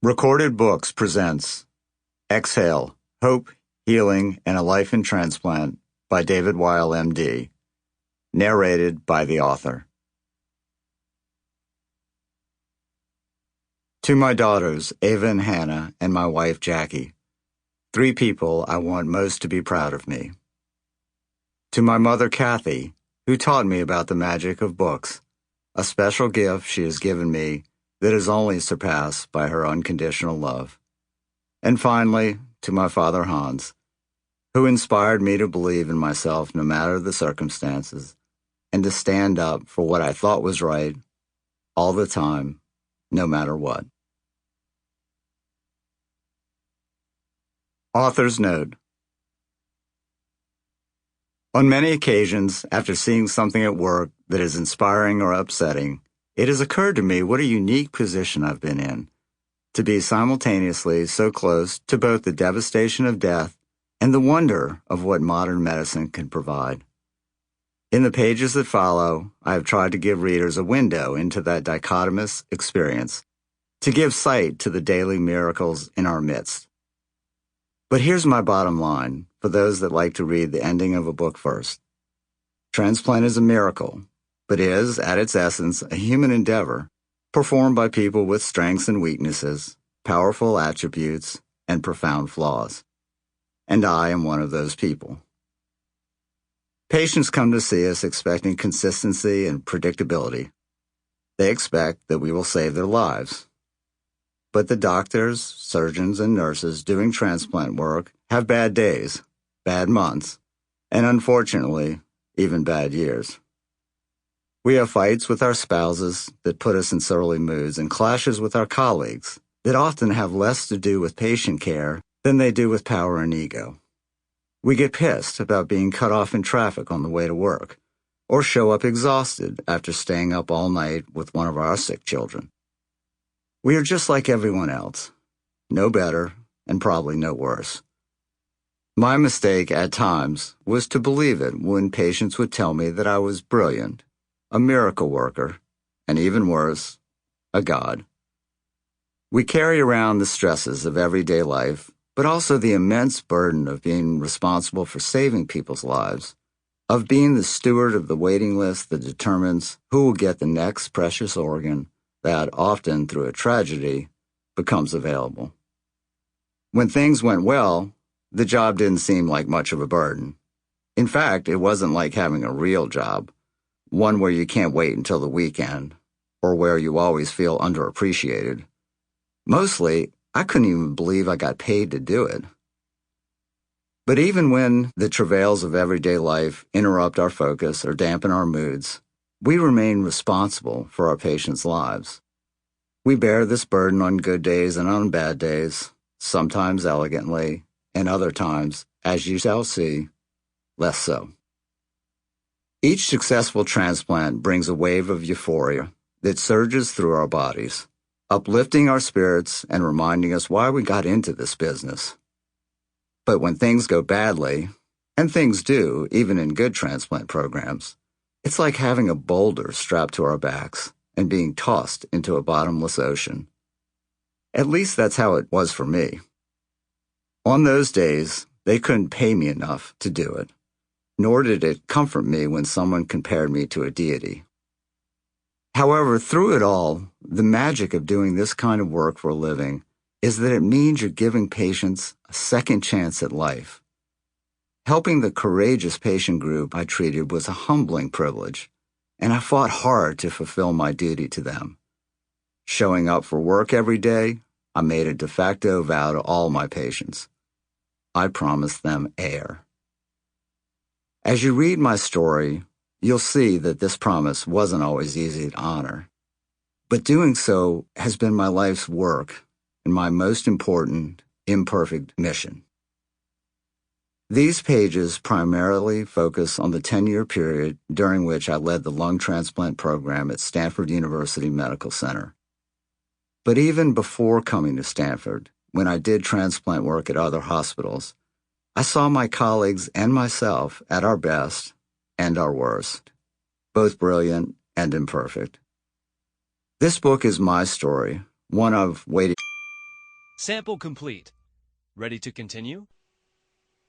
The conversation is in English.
Recorded Books presents Exhale, Hope, Healing, and a Life in Transplant by David Weill M.D., narrated by the author. To my daughters, Ava and Hannah, and my wife, Jackie, 3 people I want most to be proud of me. To my mother, Kathy, who taught me about the magic of books, a special gift she has given me that is only surpassed by her unconditional love. And finally, to my father Hans, who inspired me to believe in myself no matter the circumstances, and to stand up for what I thought was right, all the time, no matter what. Author's Note. On many occasions, after seeing something at work that is inspiring or upsetting, it has occurred to me what a unique position I've been in, to be simultaneously so close to both the devastation of death and the wonder of what modern medicine can provide. In the pages that follow, I have tried to give readers a window into that dichotomous experience, to give sight to the daily miracles in our midst. But here's my bottom line, for those that like to read the ending of a book first. Transplant is a miracle, but is, at its essence, a human endeavor, performed by people with strengths and weaknesses, powerful attributes, and profound flaws. And I am one of those people. Patients come to see us expecting consistency and predictability. They expect that we will save their lives. But the doctors, surgeons, and nurses doing transplant work have bad days, bad months, and unfortunately, even bad years. We have fights with our spouses that put us in surly moods and clashes with our colleagues that often have less to do with patient care than they do with power and ego. We get pissed about being cut off in traffic on the way to work, or show up exhausted after staying up all night with one of our sick children. We are just like everyone else, no better and probably no worse. My mistake at times was to believe it when patients would tell me that I was brilliant, a miracle worker, and even worse, a god. We carry around the stresses of everyday life, but also the immense burden of being responsible for saving people's lives, of being the steward of the waiting list that determines who will get the next precious organ that, often through a tragedy, becomes available. When things went well, the job didn't seem like much of a burden. In fact, it wasn't like having a real job, one where you can't wait until the weekend, or where you always feel underappreciated. Mostly, I couldn't even believe I got paid to do it. But even when the travails of everyday life interrupt our focus or dampen our moods, we remain responsible for our patients' lives. We bear this burden on good days and on bad days, sometimes elegantly, and other times, as you shall see, less so. Each successful transplant brings a wave of euphoria that surges through our bodies, uplifting our spirits and reminding us why we got into this business. But when things go badly, and things do, even in good transplant programs, it's like having a boulder strapped to our backs and being tossed into a bottomless ocean. At least that's how it was for me. On those days, they couldn't pay me enough to do it, nor did it comfort me when someone compared me to a deity. However, through it all, the magic of doing this kind of work for a living is that it means you're giving patients a second chance at life. Helping the courageous patient group I treated was a humbling privilege, and I fought hard to fulfill my duty to them. Showing up for work every day, I made a de facto vow to all my patients. I promised them air. As you read my story, you'll see that this promise wasn't always easy to honor. But doing so has been my life's work and my most important, imperfect mission. These pages primarily focus on the 10-year period during which I led the lung transplant program at Stanford University Medical Center. But even before coming to Stanford, when I did transplant work at other hospitals, I saw my colleagues and myself at our best and our worst, both brilliant and imperfect. This book is my story, one of waiting. Sample complete. Ready to continue?